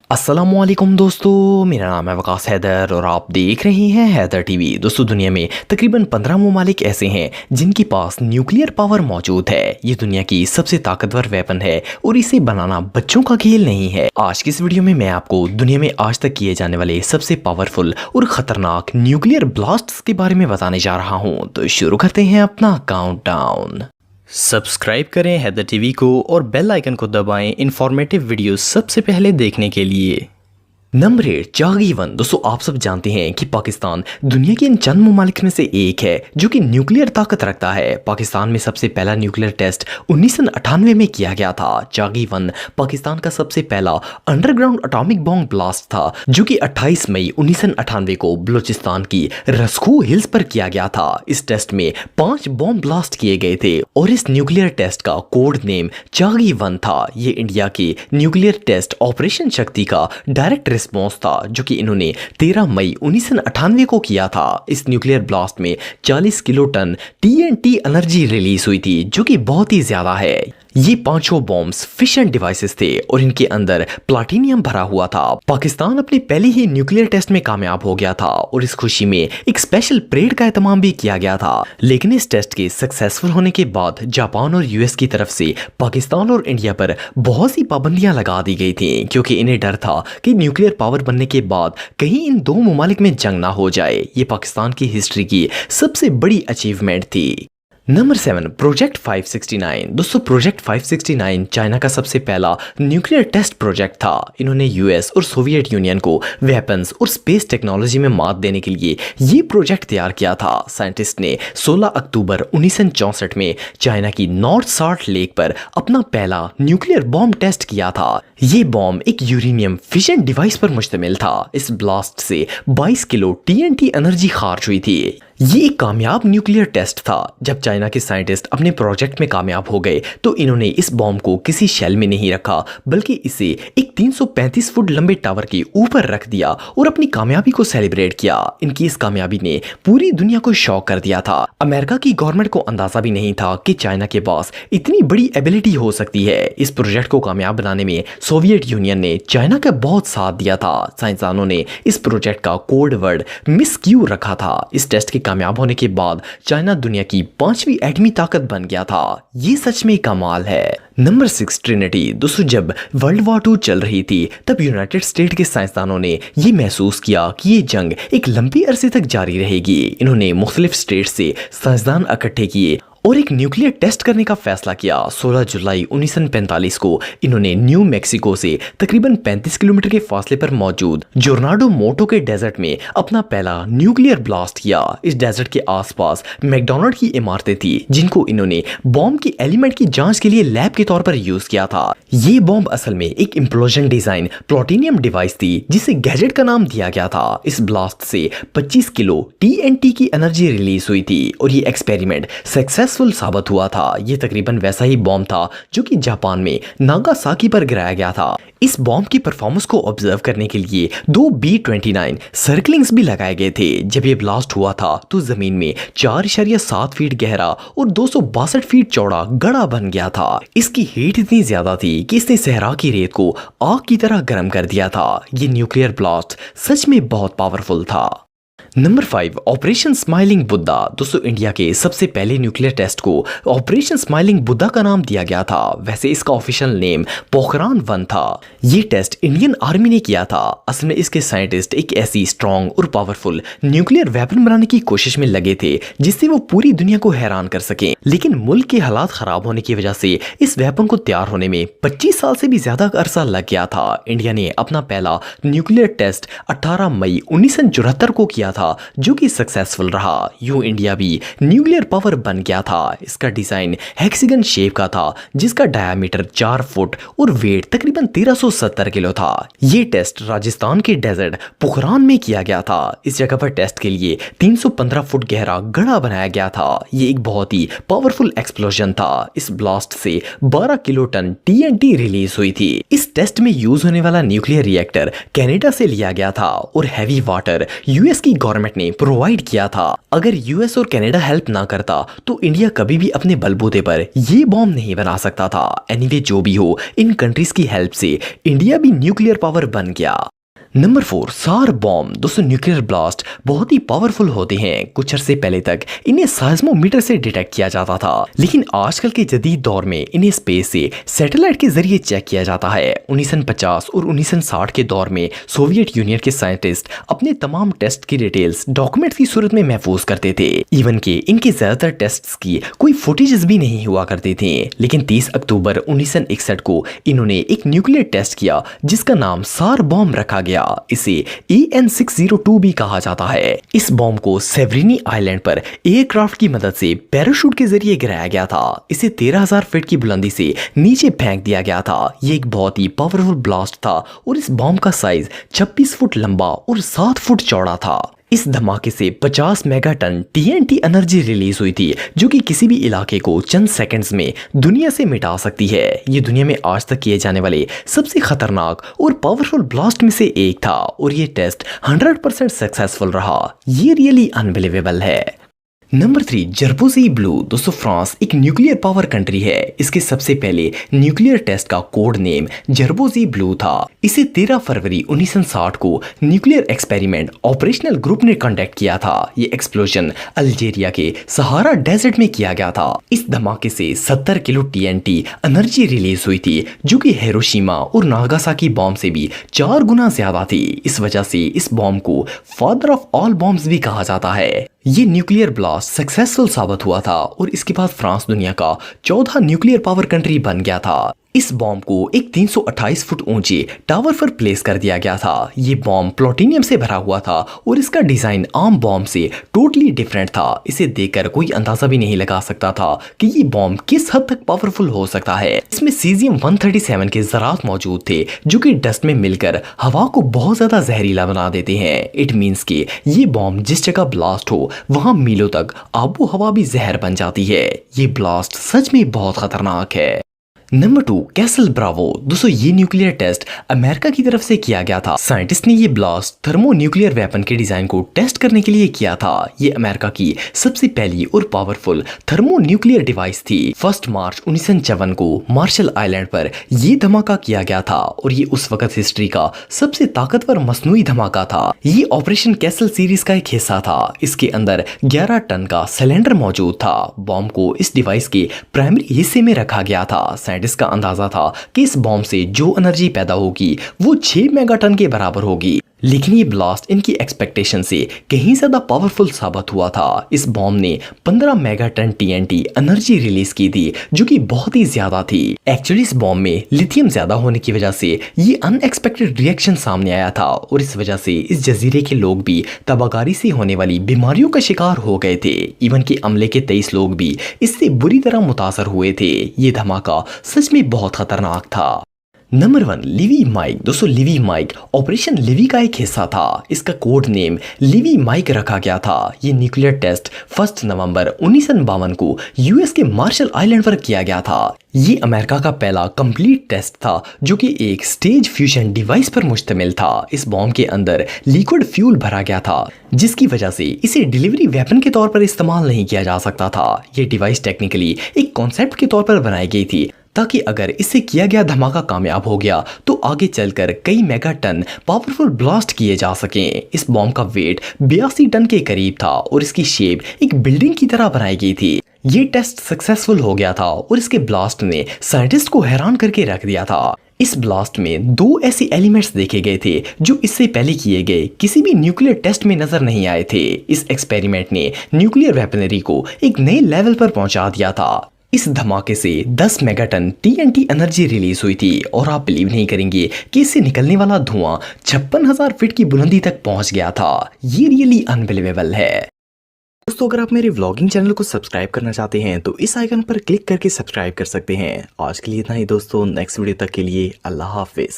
अस्सलामुअलैकुम दोस्तों, मेरा नाम है वकास हैदर और आप देख रहे हैं हैदर टीवी। दोस्तों, दुनिया में तकरीबन 15 ममालिक ऐसे हैं जिनके पास न्यूक्लियर पावर मौजूद है। ये दुनिया की सबसे ताकतवर वेपन है और इसे बनाना बच्चों का खेल नहीं है। आज की इस वीडियो में मैं आपको दुनिया में आज तक किए जाने वाले सबसे पावरफुल और खतरनाक न्यूक्लियर ब्लास्ट्स के बारे में बताने जा रहा हूँ। तो शुरू करते हैं अपना काउंटडाउन। सब्सक्राइब करें हैदर टीवी को और बेल आइकन को दबाएं इंफॉर्मेटिव वीडियो सबसे पहले देखने के लिए। नंबर 8, चागी-1। दोस्तों, आप सब जानते हैं कि पाकिस्तान दुनिया के इन चंद ममालिक में से एक है जो कि न्यूक्लियर ताकत रखता है। पाकिस्तान में सबसे पहला न्यूक्लियर टेस्ट 1998 में किया गया था। चागी-1 पाकिस्तान का सबसे पहला अंडरग्राउंड एटॉमिक बॉम्ब ब्लास्ट था जो कि 28 मई 1998 को बलूचिस्तान की रस्कू हिल्स पर किया गया था। इस टेस्ट में 5 बॉम्ब ब्लास्ट किए गए थे और इस न्यूक्लियर टेस्ट का कोड नेम चागी-1 था। ये इंडिया के न्यूक्लियर टेस्ट ऑपरेशन शक्ति का डायरेक्ट रिस्पॉन्स था जो कि इन्होंने 13 मई 1998 को किया था। इस न्यूक्लियर ब्लास्ट में 40 kilo ton TNT energy release हुई थी जो कि बहुत ही ज्यादा है। ये पांचों बॉम्ब्स फिशन डिवाइसेस थे और इनके अंदर प्लाटिनियम भरा हुआ था। पाकिस्तान अपने पहले ही न्यूक्लियर टेस्ट में कामयाब हो गया था और इस खुशी में एक स्पेशल परेड का एहतमाम भी किया गया था। लेकिन इस टेस्ट के सक्सेसफुल होने के बाद जापान और US की तरफ से पाकिस्तान और इंडिया पर बहुत सी पाबंदियां लगा दी गई थी क्योंकि इन्हें डर था कि न्यूक्लियर पावर बनने के बाद कहीं इन दो ममालिक में जंग ना हो जाए। ये पाकिस्तान की हिस्ट्री की सबसे बड़ी अचीवमेंट थी। Number 7, project 569। दोस्तों, प्रोजेक्ट 569 चाइना का सबसे पहला न्यूक्लियर टेस्ट प्रोजेक्ट था। इन्होंने US और सोवियत यूनियन को वेपन्स और स्पेस टेक्नोलॉजी में मात देने के लिए ये प्रोजेक्ट तैयार किया था। साइंटिस्ट ने 16 अक्टूबर 1964 में चाइना की नॉर्थ साल्ट लेक पर अपना पहला न्यूक्लियर बॉम्ब टेस्ट किया था। ये बॉम्ब एक यूरेनियम फिशन डिवाइस पर मुश्तमिल था। इस ब्लास्ट से 22 किलो TNT एनर्जी खार्ज हुई थी। ये एक कामयाब न्यूक्लियर टेस्ट था। जब चाइना के साइंटिस्ट अपने प्रोजेक्ट में कामयाब हो गए तो इन्होंने इस बॉम्ब को किसी शेल में नहीं रखा बल्कि इसे एक 335 फुट लंबे टावर के ऊपर रख दिया और अपनी कामयाबी को सेलिब्रेट किया। इनकी इस कामयाबी ने पूरी दुनिया को शॉक कर दिया था। अमेरिका की गवर्नमेंट को अंदाजा भी नहीं था कि चाइना के पास इतनी बड़ी एबिलिटी हो सकती है। इस प्रोजेक्ट को कामयाब बनाने में सोवियत यूनियन ने चाइना का बहुत साथ दिया था। साइंसदानों ने इस प्रोजेक्ट का कोड वर्ड मिस क्यू रखा था। इस टेस्ट के कामयाब होने के बाद चाइना दुनिया की 5वीं एटमी ताकत बन गया था। ये सच में कमाल है। Number 6, Trinity. दोस्तों, जब वर्ल्ड वॉर 2 चल रही थी तब यूनाइटेड स्टेट के साइंसदानों ने ये महसूस किया कि ये जंग एक लंबी अरसे तक जारी रहेगी। इन्होंने मुख्तलिफ स्टेट से साइंसदान इकट्ठे किए और एक न्यूक्लियर टेस्ट करने का फैसला किया। 16 जुलाई 1945 को इन्होंने न्यू मैक्सिको से तकरीबन 35 किलोमीटर के फासले पर मौजूद जोरनाडो मोटो के डेजर्ट में अपना पहला न्यूक्लियर ब्लास्ट किया। इस डेजर्ट के आसपास मैकडॉनल्ड की इमारतें थी जिनको इन्होंने बॉम्ब की एलिमेंट की जांच के लिए लैब के तौर पर यूज किया था। ये बॉम्ब असल में एक इम्प्लोजन डिजाइन प्लूटोनियम डिवाइस थी जिसे गैजेट का नाम दिया गया था। इस ब्लास्ट से 25 किलो TNT की एनर्जी रिलीज हुई थी और ये एक्सपेरिमेंट सक्सेसफुल साबित हुआ था। ये तकरीबन वैसा ही बॉम्ब था जो कि जापान में नागासाकी पर गिराया गया था। इस बॉम्ब की परफॉर्मेंस को ऑब्जर्व करने के लिए 2 B-29 सर्कलिंग्स भी लगाए गए थे। जब ये ब्लास्ट हुआ था तो जमीन में 4.7 फीट गहरा और 262 फीट चौड़ा गड्ढा बन गया था। इसकी हीट इतनी ज्यादा थी कि इसने सहरा की रेत को आग की तरह गर्म कर दिया था। ये न्यूक्लियर ब्लास्ट सच में बहुत पावरफुल था। Number 5, operation smiling Buddha. दोस्तों, इंडिया के सबसे पहले न्यूक्लियर टेस्ट को ऑपरेशन स्माइलिंग बुद्धा का नाम दिया गया था। वैसे इसका ऑफिशियल नेम पोखरान-1 था। ये टेस्ट इंडियन आर्मी ने किया था। असल में इसके साइंटिस्ट एक ऐसी स्ट्रॉन्ग और पावरफुल न्यूक्लियर वेपन बनाने की कोशिश में लगे थे जिससे वो पूरी दुनिया को हैरान कर सकें। लेकिन मुल्क के हालात खराब होने की वजह से इस वेपन को तैयार होने में 25 साल से भी ज्यादा अरसा लग गया था। इंडिया ने अपना पहला न्यूक्लियर टेस्ट 18 मई 1974 को किया था जो कि सक्सेसफुल रहा। यूं इंडिया भी न्यूक्लियर पावर बन गया था। इसका डिजाइन हेक्सागन शेप का था जिसका डायमीटर 4 फुट और वेट तकरीबन 1370 किलो था। ये टेस्ट राजस्थान के डेजर्ट पोखरान में किया गया था। इस जगह पर टेस्ट के लिए 315 फुट गहरा गड्ढा बनाया गया था। ये एक बहुत ही पावरफुल एक्सप्लोजन था। इस ब्लास्ट से 12 किलो टन TNT रिलीज हुई थी। इस टेस्ट में यूज होने वाला न्यूक्लियर रिएक्टर कनाडा से लिया गया था और हैवी वाटर US की गवर्नमेंट गवर्नमेंट ने प्रोवाइड किया था। अगर यूएस और कनाडा हेल्प ना करता तो इंडिया कभी भी अपने बलबूते पर ये बॉम्ब नहीं बना सकता था। एनीवे जो भी हो, इन कंट्रीज की हेल्प से इंडिया भी न्यूक्लियर पावर बन गया। नंबर 4, सार बॉम्ब। दोस्तों न्यूक्लियर ब्लास्ट बहुत ही पावरफुल होते हैं। कुछ अरसे पहले तक इन्हें साइज्मोमीटर से डिटेक्ट किया जाता था, लेकिन आजकल के जदीद दौर में इन्हें स्पेस से सैटेलाइट के जरिए चेक किया जाता है। 1950 और 1960 के दौर में सोवियत यूनियन के साइंटिस्ट अपने तमाम टेस्ट की डिटेल्स डॉक्यूमेंट की सूरत में महफूज करते थे। इवन के इनके ज्यादातर टेस्ट की कोई फुटेजेस भी नहीं हुआ करते थे। लेकिन 30 अक्टूबर 1961 को इन्होंने एक न्यूक्लियर टेस्ट किया जिसका नाम सार बॉम्ब रखा गया। इसे EN602 भी कहा जाता है। इस बॉम्ब को सेवरिनी आइलैंड पर एयरक्राफ्ट की मदद से पैराशूट के जरिए गिराया गया था। इसे 13,000 फीट की बुलंदी से नीचे फेंक दिया गया था। यह एक बहुत ही पावरफुल ब्लास्ट था और इस बॉम्ब का साइज 26 फुट लंबा और 7 फुट चौड़ा था। इस धमाके से 50 मेगाटन TNT एनर्जी रिलीज हुई थी, जो कि किसी भी इलाके को चंद सेकंड्स में दुनिया से मिटा सकती है। ये दुनिया में आज तक किए जाने वाले सबसे खतरनाक और पावरफुल ब्लास्ट में से एक था और ये टेस्ट 100% सक्सेसफुल रहा। ये रियली अनबिलीवेबल है। Number 3, Gerboise Bleue. दोस्तों फ्रांस एक न्यूक्लियर पावर कंट्री है। इसके सबसे पहले न्यूक्लियर टेस्ट का कोड नेम जर्बोजी ब्लू था। इसे 13 फरवरी 1960 को न्यूक्लियर एक्सपेरिमेंट ऑपरेशनल ग्रुप ने कंडक्ट किया था। ये एक्सप्लोजन अल्जीरिया के सहारा डेजर्ट में किया गया था। इस धमाके से 70 किलो TNT एनर्जी रिलीज हुई थी, जो कि हिरोशिमा और नागासाकी बॉम्ब से भी 4 गुना ज्यादा थी। इस वजह से इस बॉम्ब को फादर ऑफ ऑल बॉम्ब्स भी कहा जाता है। ये न्यूक्लियर ब्लास्ट सक्सेसफुल साबित हुआ था और इसके बाद फ्रांस दुनिया का 14 न्यूक्लियर पावर कंट्री बन गया था। इस बॉम्ब को एक 328 फुट ऊंचे टावर पर प्लेस कर दिया गया था। ये बॉम्ब प्लूटोनियम से भरा हुआ था और इसका डिजाइन आम बॉम्ब से टोटली डिफरेंट था। इसे देखकर कोई अंदाजा भी नहीं लगा सकता था कि ये बॉम्ब किस हद तक पावरफुल हो सकता है। इसमें सीजियम 137 के ज़रात मौजूद थे, जो कि डस्ट में मिलकर हवा को बहुत ज्यादा जहरीला बना देते हैं। इट मीन्स कि ये बॉम्ब जिस जगह ब्लास्ट हो वहां मीलों तक आबो हवा भी जहर बन जाती है। ये ब्लास्ट सच में बहुत खतरनाक है। Number 2, castle Bravo. दोस्तों ये न्यूक्लियर टेस्ट अमेरिका की तरफ से किया गया था। साइंटिस्ट ने ये ब्लास्ट थर्मो न्यूक्लियर वेपन के डिजाइन को टेस्ट करने के लिए किया था। ये अमेरिका की सबसे पहली और पावरफुल थर्मो न्यूक्लियर डिवाइस थी। 1 मार्च 1957 को मार्शल आइलैंड पर यह धमाका किया गया था और ये उस वक्त हिस्ट्री का सबसे ताकतवर मसनूई धमाका था। ये ऑपरेशन कैसल सीरीज का एक हिस्सा था। इसके अंदर 11 टन का सिलेंडर मौजूद था। बॉम्ब को इस डिवाइस के प्राइमरी हिस्से में रखा गया था। साइंटिस्ट का अंदाजा था कि इस बॉम्ब से जो एनर्जी पैदा होगी वो 6 मेगाटन के बराबर होगी, लेकिन ये ब्लास्ट इनकी एक्सपेक्टेशन से कहीं ज्यादा पावरफुल साबित हुआ था। इस बॉम्ब ने 15 मेगाटन TNT एनर्जी रिलीज की थी, जो कि बहुत ही ज्यादा थी। एक्चुअली इस बॉम्ब में लिथियम ज्यादा होने की वजह से ये अनएक्सपेक्टेड रिएक्शन सामने आया था और इस वजह से इस जजीरे के लोग भी तबाहकारी से होने वाली बीमारियों का शिकार हो गए थे। इवन के अमले के 23 लोग भी इससे बुरी तरह मुतासर हुए थे। ये धमाका सच में बहुत खतरनाक था। Number 1, Ivy Mike. दोस्तों लिवी माइक ऑपरेशन लिवी का एक हिस्सा था। इसका कोड नेम लिवी माइक रखा गया था। ये न्यूक्लियर टेस्ट 1 नवंबर 1952 को यूएस के मार्शल आइलैंड पर किया गया था। ये अमेरिका का पहला कंप्लीट टेस्ट था, जो कि एक स्टेज फ्यूजन डिवाइस पर मुश्तमिल था। इस बॉम्ब के अंदर लिक्विड फ्यूल भरा गया था, जिसकी वजह से इसे डिलीवरी वेपन के तौर पर इस्तेमाल नहीं किया जा सकता था। ये डिवाइस टेक्निकली एक कॉन्सेप्ट के तौर पर बनाई गई थी, ताकि अगर इससे किया गया धमाका कामयाब हो गया तो आगे चलकर कई मेगाटन पावरफुल ब्लास्ट किए जा सकें। इस बॉम्ब का वेट 82 टन के करीब था और इसकी शेप एक बिल्डिंग की तरह बनाई गई थी। ये टेस्ट सक्सेसफुल हो गया था और इसके ब्लास्ट ने साइंटिस्ट को हैरान करके रख दिया था। इस ब्लास्ट में 2 ऐसे एलिमेंट्स देखे गए थे जो इससे पहले किए गए किसी भी न्यूक्लियर टेस्ट में नजर नहीं आए थे। इस एक्सपेरिमेंट ने न्यूक्लियर वेपनरी को एक नए लेवल पर पहुंचा दिया था। इस धमाके से 10 मेगाटन TNT एनर्जी रिलीज हुई थी और आप बिलीव नहीं करेंगे कि इससे निकलने वाला धुआं 56,000 फीट की बुलंदी तक पहुंच गया था। ये रियली अनबिलीवेबल है। दोस्तों अगर आप मेरे व्लॉगिंग चैनल को सब्सक्राइब करना चाहते हैं तो इस आइकन पर क्लिक करके सब्सक्राइब कर सकते हैं। आज के लिए इतना ही दोस्तों, नेक्स्ट वीडियो तक के लिए अल्लाह हाफिज।